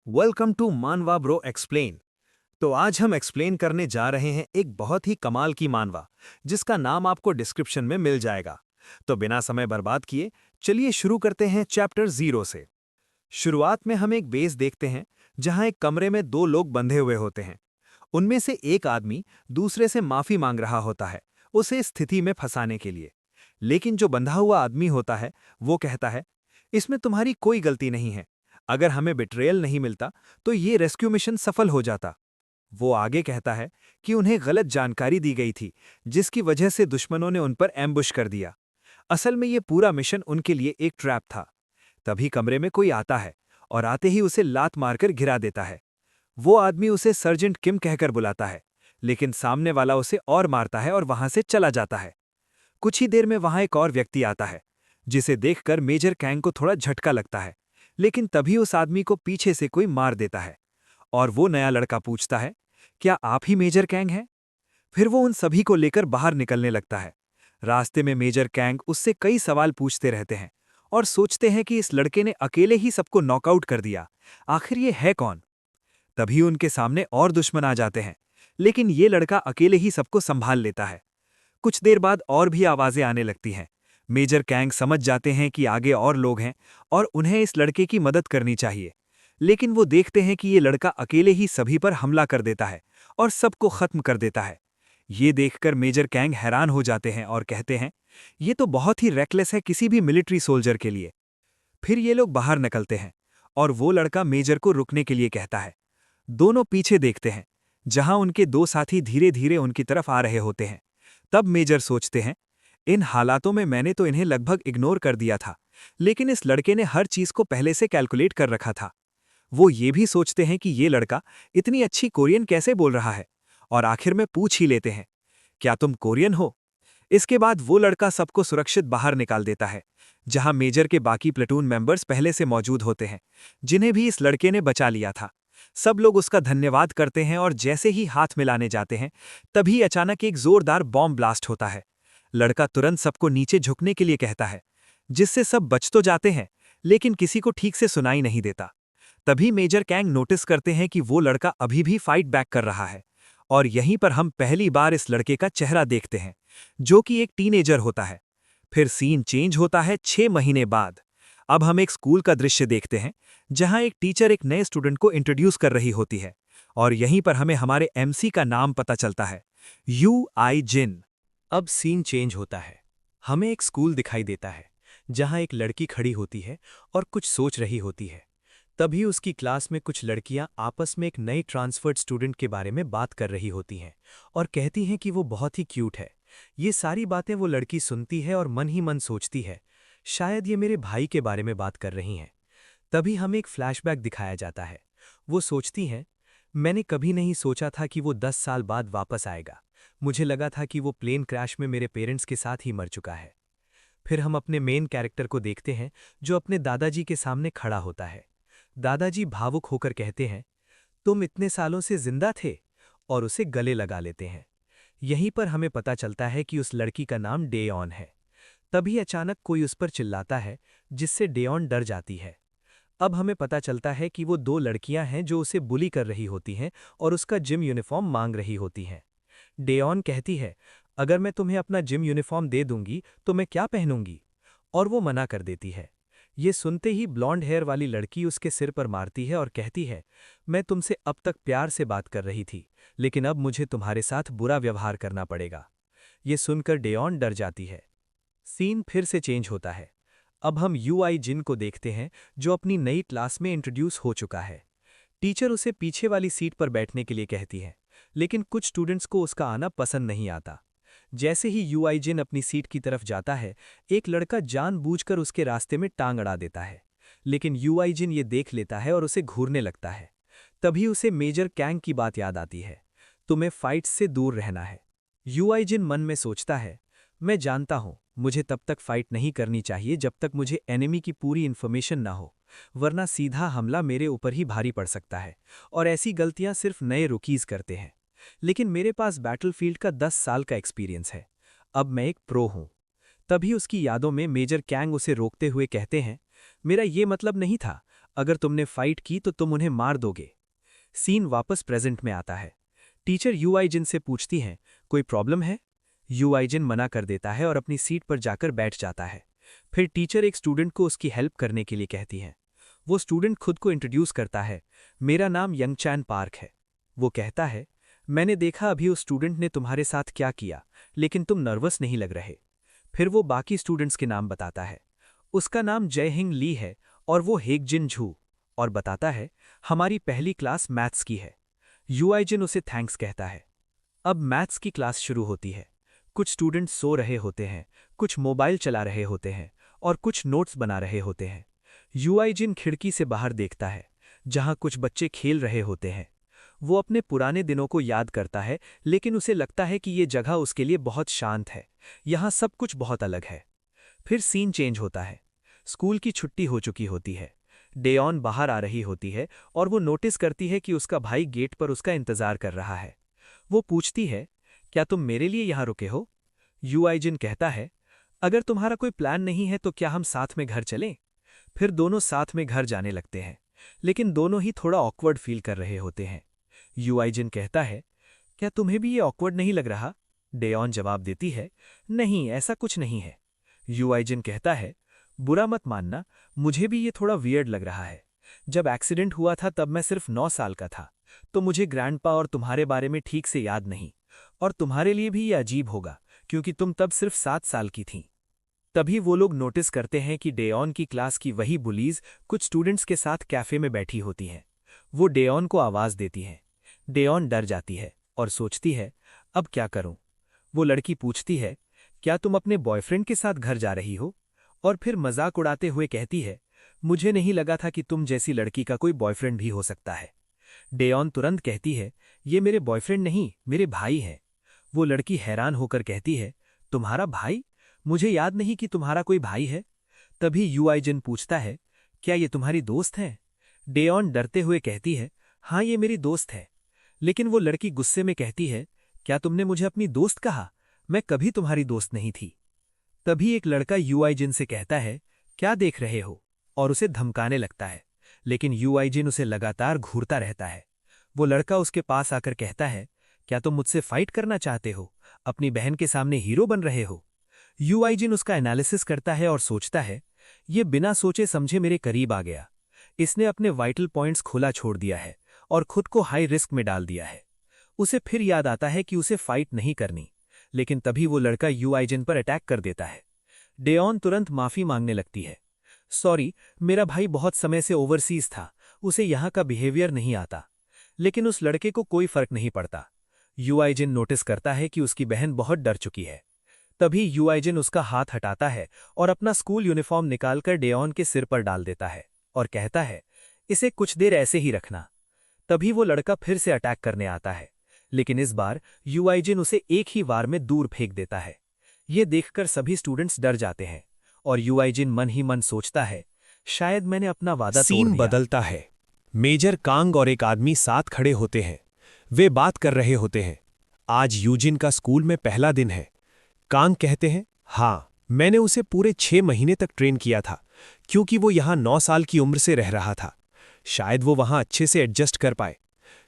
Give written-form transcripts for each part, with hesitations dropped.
Welcome to मानवा bro explain. तो आज हम एक्सप्लेन करने जा रहे हैं एक बहुत ही कमाल की मानवा, जिसका नाम आपको डिस्क्रिप्शन में मिल जाएगा। तो बिना समय बर्बाद किए चलिए शुरू करते हैं चैप्टर 0 से। शुरुआत में हम एक बेस देखते हैं जहां एक कमरे में दो लोग बंधे हुए होते हैं। उनमें से एक आदमी दूसरे से माफी मांग रहा होता है, उसे इस स्थिति में फंसाने के लिए। लेकिन जो बंधा हुआ आदमी होता है वो कहता है, इसमें तुम्हारी कोई गलती नहीं है। अगर हमें बिट्रेयल नहीं मिलता तो ये रेस्क्यू मिशन सफल हो जाता। वो आगे कहता है कि उन्हें गलत जानकारी दी गई थी, जिसकी वजह से दुश्मनों ने उन पर एम्बुश कर दिया। असल में ये पूरा मिशन उनके लिए एक ट्रैप था। तभी कमरे में कोई आता है और आते ही उसे लात मारकर गिरा देता है। वो आदमी उसे सर्जेंट किम कहकर बुलाता है, लेकिन सामने वाला उसे और मारता है और वहां से चला जाता है। कुछ ही देर में वहां एक और व्यक्ति आता है, जिसे देखकर मेजर कैंग को थोड़ा झटका लगता है। लेकिन तभी उस आदमी को पीछे से कोई मार देता है और वो नया लड़का पूछता है, क्या आप ही मेजर कैंग हैं? फिर वो उन सभी को लेकर बाहर निकलने लगता है। रास्ते में मेजर कैंग उससे कई सवाल पूछते रहते हैं और सोचते हैं कि इस लड़के ने अकेले ही सबको नॉकआउट कर दिया, आखिर ये है कौन? तभी उनके सामने और दुश्मन आ जाते हैं, लेकिन ये लड़का अकेले ही सबको संभाल लेता है। कुछ देर बाद और भी आवाजें आने लगती हैं। मेजर कैंग समझ जाते हैं कि आगे और लोग हैं और उन्हें इस लड़के की मदद करनी चाहिए। लेकिन वो देखते हैं कि ये लड़का अकेले ही सभी पर हमला कर देता है और सबको खत्म कर देता है। ये देखकर मेजर कैंग हैरान हो जाते हैं और कहते हैं, ये तो बहुत ही रेकलेस है किसी भी मिलिट्री सोल्जर के लिए। फिर ये लोग बाहर निकलते हैं और वो लड़का मेजर को रुकने के लिए कहता है। दोनों पीछे देखते हैं, जहां उनके दो साथी धीरे धीरे उनकी तरफ आ रहे होते हैं। तब मेजर सोचते हैं, इन हालातों में मैंने तो इन्हें लगभग इग्नोर कर दिया था, लेकिन इस लड़के ने हर चीज को पहले से कैलकुलेट कर रखा था। वो ये भी सोचते हैं कि ये लड़का इतनी अच्छी कोरियन कैसे बोल रहा है, और आखिर में पूछ ही लेते हैं, क्या तुम कोरियन हो? इसके बाद वो लड़का सबको सुरक्षित बाहर निकाल देता है, जहां मेजर के बाकी प्लेटून मेंबर्स पहले से मौजूद होते हैं, जिन्हें भी इस लड़के ने बचा लिया था। सब लोग उसका धन्यवाद करते हैं और जैसे ही हाथ मिलाने जाते हैं, तभी अचानक एक जोरदार बॉम्ब ब्लास्ट होता है। लड़का तुरंत सबको नीचे झुकने के लिए कहता है, जिससे सब बच तो जाते हैं, लेकिन किसी को ठीक से सुनाई नहीं देता। तभी मेजर कैंग नोटिस करते हैं कि वो लड़का अभी भी फाइट बैक कर रहा है, और यहीं पर हम पहली बार इस लड़के का चेहरा देखते हैं, जो कि एक टीनेजर होता है। फिर सीन चेंज होता है 6 महीने बाद। अब हम एक स्कूल का दृश्य देखते हैं, जहां एक टीचर एक नए स्टूडेंट को इंट्रोड्यूस कर रही होती है, और यहीं पर हमें हमारे एमसी का नाम पता चलता है, यू आई जिन। अब सीन चेंज होता है। हमें एक स्कूल दिखाई देता है, जहां एक लड़की खड़ी होती है और कुछ सोच रही होती है। तभी उसकी क्लास में कुछ लड़कियां आपस में एक नई ट्रांसफर्ड स्टूडेंट के बारे में बात कर रही होती हैं और कहती हैं कि वो बहुत ही क्यूट है। ये सारी बातें वो लड़की सुनती है और मन ही मन सोचती है, शायद ये मेरे भाई के बारे में बात कर रही हैं। तभी हमें एक फ्लैशबैक दिखाया जाता है। वो सोचती हैं, मैंने कभी नहीं सोचा था कि वो 10 साल बाद वापस आएगा। मुझे लगा था कि वो प्लेन क्रैश में मेरे पेरेंट्स के साथ ही मर चुका है। फिर हम अपने मेन कैरेक्टर को देखते हैं, जो अपने दादाजी के सामने खड़ा होता है। दादाजी भावुक होकर कहते हैं, तुम इतने सालों से जिंदा थे, और उसे गले लगा लेते हैं। यहीं पर हमें पता चलता है कि उस लड़की का नाम डेयॉन है। तभी अचानक कोई उस पर चिल्लाता है, जिससे डेयॉन डर जाती है। अब हमें पता चलता है कि वो दो लड़कियां हैं जो उसे बुली कर रही होती हैं और उसका जिम यूनिफॉर्म मांग रही होती हैं। डेयॉन कहती है, अगर मैं तुम्हें अपना जिम यूनिफॉर्म दे दूंगी तो मैं क्या पहनूंगी? और वो मना कर देती है। ये सुनते ही ब्लॉन्ड हेयर वाली लड़की उसके सिर पर मारती है और कहती है, मैं तुमसे अब तक प्यार से बात कर रही थी, लेकिन अब मुझे तुम्हारे साथ बुरा व्यवहार करना पड़ेगा। ये सुनकर डेयॉन डर जाती है। सीन फिर से चेंज होता है। अब हम यूआई जिन को देखते हैं, जो अपनी नई क्लास में इंट्रोड्यूस हो चुका है। टीचर उसे पीछे वाली सीट पर बैठने के लिए कहती है, लेकिन कुछ स्टूडेंट्स को उसका आना पसंद नहीं आता। जैसे ही यूआई जिन अपनी सीट की तरफ जाता है, एक लड़का जानबूझकर उसके रास्ते में टांग अड़ा देता है। लेकिन यूआई जिन ये देख लेता है और उसे घूरने लगता है। तभी उसे मेजर कैंग की बात याद आती है, तुम्हें फाइट्स से दूर रहना है। यूआई जिन मन में सोचता है, मैं जानता हूं मुझे तब तक फाइट नहीं करनी चाहिए जब तक मुझे एनिमी की पूरी इन्फॉर्मेशन ना हो, वरना सीधा हमला मेरे ऊपर ही भारी पड़ सकता है, और ऐसी गलतियां सिर्फ नए रुकीज करते हैं। लेकिन मेरे पास बैटलफील्ड का 10 साल का एक्सपीरियंस है। अब मैं एक प्रो हूं। तभी उसकी यादों में मेजर कैंग उसे रोकते हुए कहते हैं, मेरा ये मतलब नहीं था, अगर तुमने फाइट की तो तुम उन्हें मार दोगे। सीन वापस प्रेजेंट में आता है। टीचर यूआईजिन से पूछती हैं, कोई प्रॉब्लम है? यूआईजिन मना कर देता है और अपनी सीट पर जाकर बैठ जाता है। फिर टीचर एक स्टूडेंट को उसकी हेल्प करने के लिए कहती हैं। वो स्टूडेंट खुद को इंट्रोड्यूस करता है, मेरा नाम यंगचैन पार्क है। वो कहता है, मैंने देखा अभी उस स्टूडेंट ने तुम्हारे साथ क्या किया, लेकिन तुम नर्वस नहीं लग रहे। फिर वो बाकी स्टूडेंट्स के नाम बताता है। उसका नाम जयहिंग ली है और वो हेकजिन झू, और बताता है, हमारी पहली क्लास मैथ्स की है। यूआईजिन उसे थैंक्स कहता है। अब मैथ्स की क्लास शुरू होती है। कुछ स्टूडेंट्स सो रहे होते हैं, कुछ मोबाइल चला रहे होते हैं और कुछ नोट्स बना रहे होते हैं। यूआईजिन खिड़की से बाहर देखता है, जहां कुछ बच्चे खेल रहे होते हैं। वो अपने पुराने दिनों को याद करता है, लेकिन उसे लगता है कि ये जगह उसके लिए बहुत शांत है। यहाँ सब कुछ बहुत अलग है। फिर सीन चेंज होता है। स्कूल की छुट्टी हो चुकी होती है। डेयॉन बाहर आ रही होती है और वो नोटिस करती है कि उसका भाई गेट पर उसका इंतजार कर रहा है। वो पूछती है, क्या तुम मेरे लिए यहाँ रुके हो? यूआईजिन कहता है, अगर तुम्हारा कोई प्लान नहीं है तो क्या हम साथ में घर चलें? फिर दोनों साथ में घर जाने लगते हैं, लेकिन दोनों ही थोड़ा ऑकवर्ड फील कर रहे होते हैं। यूआईजिन कहता है, क्या तुम्हें भी ये ऑकवर्ड नहीं लग रहा? डेयॉन जवाब देती है, नहीं, ऐसा कुछ नहीं है। यूआईजिन कहता है, बुरा मत मानना, मुझे भी ये थोड़ा वियर्ड लग रहा है। जब एक्सीडेंट हुआ था तब मैं सिर्फ 9 साल का था, तो मुझे ग्रैंडपा और तुम्हारे बारे में ठीक से याद नहीं। और तुम्हारे लिए भी ये अजीब होगा, क्योंकि तुम तब सिर्फ 7 साल की थीं। तभी वो लोग नोटिस करते हैं कि डेयॉन की क्लास की वही बुलीज कुछ स्टूडेंट्स के साथ कैफे में बैठी होती हैं। वो डेयॉन को आवाज देती हैं। डेयॉन डर जाती है और सोचती है, अब क्या करूं? वो लड़की पूछती है, क्या तुम अपने बॉयफ्रेंड के साथ घर जा रही हो? और फिर मजाक उड़ाते हुए कहती है, मुझे नहीं लगा था कि तुम जैसी लड़की का कोई बॉयफ्रेंड भी हो सकता है। डेयॉन तुरंत कहती है, ये मेरे बॉयफ्रेंड नहीं, मेरे भाई हैं। वो लड़की हैरान होकर कहती है, तुम्हारा भाई? मुझे याद नहीं कि तुम्हारा कोई भाई है। तभी यूआईजिन पूछता है, क्या ये तुम्हारी दोस्त है? डेयॉन डरते हुए कहती है, हाँ, ये मेरी दोस्त है। लेकिन वो लड़की गुस्से में कहती है, क्या तुमने मुझे अपनी दोस्त कहा? मैं कभी तुम्हारी दोस्त नहीं थी। तभी एक लड़का यूआईजिन से कहता है, क्या देख रहे हो? और उसे धमकाने लगता है, लेकिन यूआईजिन उसे लगातार घूरता रहता है। वो लड़का उसके पास आकर कहता है, क्या तुम मुझसे फाइट करना चाहते हो? अपनी बहन के सामने हीरो बन रहे हो? यूआईजिन उसका एनालिसिस करता है और सोचता है, ये बिना सोचे समझे मेरे करीब आ गया। इसने अपने वाइटल पॉइंट्स खुला छोड़ दिया है और खुद को हाई रिस्क में डाल दिया है। उसे फिर याद आता है कि उसे फाइट नहीं करनी, लेकिन तभी वो लड़का यूआईजिन पर अटैक कर देता है। डेयॉन तुरंत माफी मांगने लगती है, सॉरी, मेरा भाई बहुत समय से ओवरसीज था, उसे यहाँ का बिहेवियर नहीं आता। लेकिन उस लड़के को कोई फर्क नहीं पड़ता। यूआईजिन नोटिस करता है कि उसकी बहन बहुत डर चुकी है। तभी यूआईजिन उसका हाथ हटाता है और अपना स्कूल यूनिफॉर्म निकालकर डेयॉन के सिर पर डाल देता है और कहता है, इसे कुछ देर ऐसे ही रखना। तभी वो लड़का फिर से अटैक करने आता है, लेकिन इस बार यूआईजिन उसे एक ही वार में दूर फेंक देता है। ये देखकर सभी स्टूडेंट्स डर जाते हैं और यूआईजिन मन ही मन सोचता है, शायद मैंने अपना वादा तोड़ सीन दिया। बदलता है। मेजर कांग और एक आदमी साथ खड़े होते हैं। वे बात कर रहे होते हैं। आज यूजिन का स्कूल में पहला दिन है। कांग कहते हैं, हाँ, मैंने उसे पूरे 6 महीने तक ट्रेन किया था, क्योंकि वो यहाँ 9 साल की उम्र से रह रहा था। शायद वो वहाँ अच्छे से एडजस्ट कर पाए।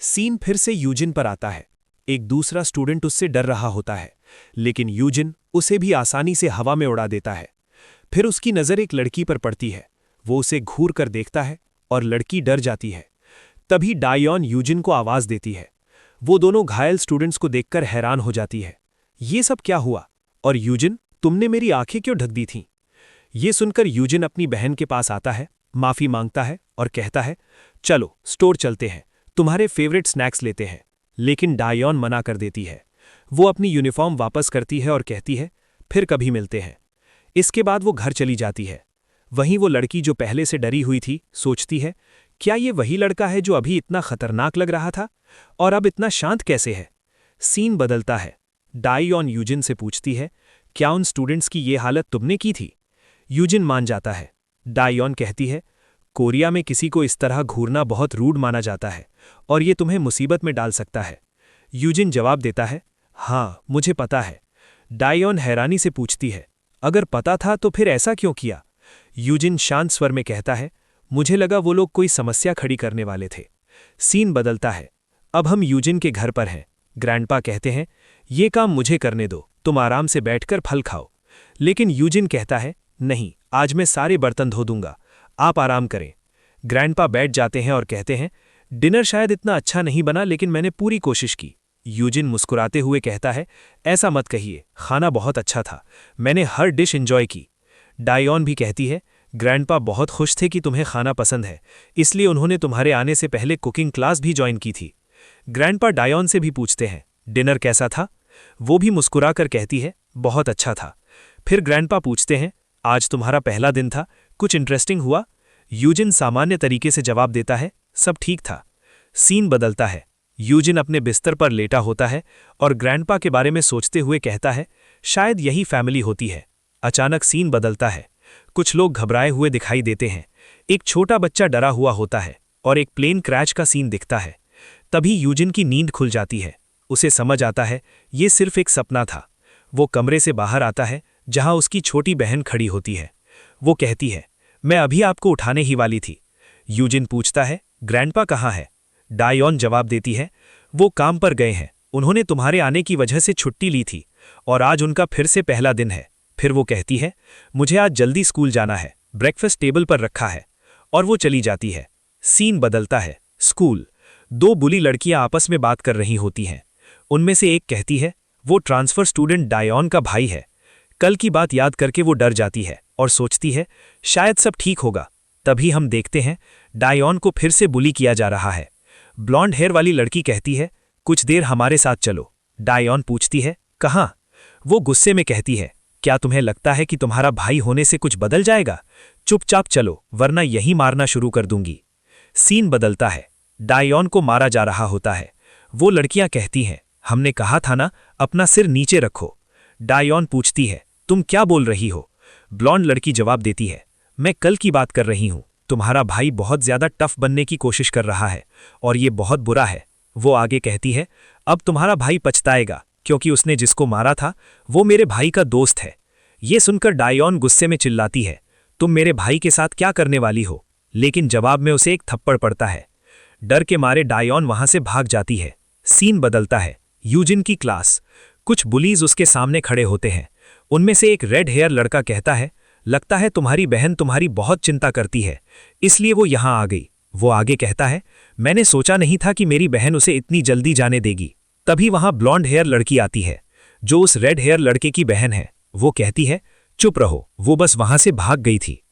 सीन फिर से यूजिन पर आता है। एक दूसरा स्टूडेंट उससे डर रहा होता है, लेकिन यूजिन उसे भी आसानी से हवा में उड़ा देता है। फिर उसकी नज़र एक लड़की पर पड़ती है। वो उसे घूर कर देखता है और लड़की डर जाती है। तभी डायॉन यूजिन को आवाज देती है। वो दोनों घायल स्टूडेंट्स को देखकर हैरान हो जाती है। ये सब क्या हुआ? और यूजिन, तुमने मेरी आंखें क्यों ढक दी थीं? ये सुनकर यूजिन अपनी बहन के पास आता है, माफी मांगता है और कहता है, चलो स्टोर चलते हैं, तुम्हारे फेवरेट स्नैक्स लेते हैं। लेकिन डायॉन मना कर देती है। वो अपनी यूनिफॉर्म वापस करती है और कहती है, फिर कभी मिलते हैं। इसके बाद वो घर चली जाती है। वहीं वो लड़की जो पहले से डरी हुई थी, सोचती है, क्या ये वही लड़का है जो अभी इतना खतरनाक लग रहा था और अब इतना शांत कैसे है? सीन बदलता है। डायॉन यूजिन से पूछती है, क्या उन स्टूडेंट्स की ये हालत तुमने की थी? यूजिन मान जाता है। डायॉन कहती है, कोरिया में किसी को इस तरह घूरना बहुत रूड माना जाता है और ये तुम्हें मुसीबत में डाल सकता है। यूजिन जवाब देता है, हाँ, मुझे पता है। डायॉन हैरानी से पूछती है, अगर पता था तो फिर ऐसा क्यों किया? यूजिन शांत स्वर में कहता है, मुझे लगा वो लोग कोई समस्या खड़ी करने वाले थे। सीन बदलता है। अब हम यूजिन के घर पर हैं। ग्रैंडपा कहते हैं, ये काम मुझे करने दो, तुम आराम से बैठकर फल खाओ। लेकिन यूजिन कहता है, नहीं, आज मैं सारे बर्तन धो दूंगा, आप आराम करें। ग्रैंडपा बैठ जाते हैं और कहते हैं, डिनर शायद इतना अच्छा नहीं बना, लेकिन मैंने पूरी कोशिश की। यूजिन मुस्कुराते हुए कहता है, ऐसा मत कहिए, खाना बहुत अच्छा था, मैंने हर डिश एंजॉय की। डायोन भी कहती है, ग्रैंडपा बहुत खुश थे कि तुम्हें खाना पसंद है, इसलिए उन्होंने तुम्हारे आने से पहले कुकिंग क्लास भी ज्वाइन की थी। ग्रैंडपा डायोन से भी पूछते हैं, डिनर कैसा था? वो भी मुस्कुराकर कहती है, बहुत अच्छा था। फिर ग्रैंडपा पूछते हैं, आज तुम्हारा पहला दिन था, कुछ इंटरेस्टिंग हुआ? यूजिन सामान्य तरीके से जवाब देता है, सब ठीक था। सीन बदलता है। यूजिन अपने बिस्तर पर लेटा होता है और ग्रैंडपा के बारे में सोचते हुए कहता है, शायद यही फैमिली होती है। अचानक सीन बदलता है। कुछ लोग घबराए हुए दिखाई देते हैं। एक छोटा बच्चा डरा हुआ होता है और एक प्लेन क्रैश का सीन दिखता है। तभी यूजिन की नींद खुल जाती है। उसे समझ आता है ये सिर्फ एक सपना था। वो कमरे से बाहर आता है जहां उसकी छोटी बहन खड़ी होती है। वो कहती है, मैं अभी आपको उठाने ही वाली थी। यूजिन पूछता है, ग्रैंडपा कहाँ है? डायोन जवाब देती है, वो काम पर गए हैं, उन्होंने तुम्हारे आने की वजह से छुट्टी ली थी और आज उनका फिर से पहला दिन है। फिर वो कहती है, मुझे आज जल्दी स्कूल जाना है, ब्रेकफास्ट टेबल पर रखा है। और वो चली जाती है। सीन बदलता है। स्कूल। दो बुली लड़कियां आपस में बात कर रही होती हैं। उनमें से एक कहती है, वो ट्रांसफर स्टूडेंट डायोन का भाई है। कल की बात याद करके वो डर जाती है और सोचती है, शायद सब ठीक होगा। तभी हम देखते हैं डायोन को फिर से बुली किया जा रहा है। ब्लॉन्ड हेयर वाली लड़की कहती है, कुछ देर हमारे साथ चलो। डायोन पूछती है, कहाँ? वो गुस्से में कहती है, क्या तुम्हें लगता है कि तुम्हारा भाई होने से कुछ बदल जाएगा? चुपचाप चलो, वरना यही मारना शुरू कर दूंगी। सीन बदलता है। डायोन को मारा जा रहा होता है। वो लड़कियां कहती हैं, हमने कहा था ना, अपना सिर नीचे रखो। डायोन पूछती है, तुम क्या बोल रही हो? ब्लॉन्ड लड़की जवाब देती है, मैं कल की बात कर रही हूं। तुम्हारा भाई बहुत ज्यादा टफ बनने की कोशिश कर रहा है और ये बहुत बुरा है। वो आगे कहती है, अब तुम्हारा भाई पछताएगा, क्योंकि उसने जिसको मारा था वो मेरे भाई का दोस्त है। ये सुनकर डायोन गुस्से में चिल्लाती है, तुम मेरे भाई के साथ क्या करने वाली हो? लेकिन जवाब में उसे एक थप्पड़ पड़ता है। डर के मारे डायोन वहां से भाग जाती है। सीन बदलता है। यूजिन की क्लास। कुछ बुलीज उसके सामने खड़े होते हैं। उनमें से एक रेड हेयर लड़का कहता है, लगता है तुम्हारी बहन तुम्हारी बहुत चिंता करती है, इसलिए वो यहां आ गई। वो आगे कहता है, मैंने सोचा नहीं था कि मेरी बहन उसे इतनी जल्दी जाने देगी। तभी वहां ब्लॉन्ड हेयर लड़की आती है, जो उस रेड हेयर लड़के की बहन है। वो कहती है, चुप रहो, वो बस वहां से भाग गई थी।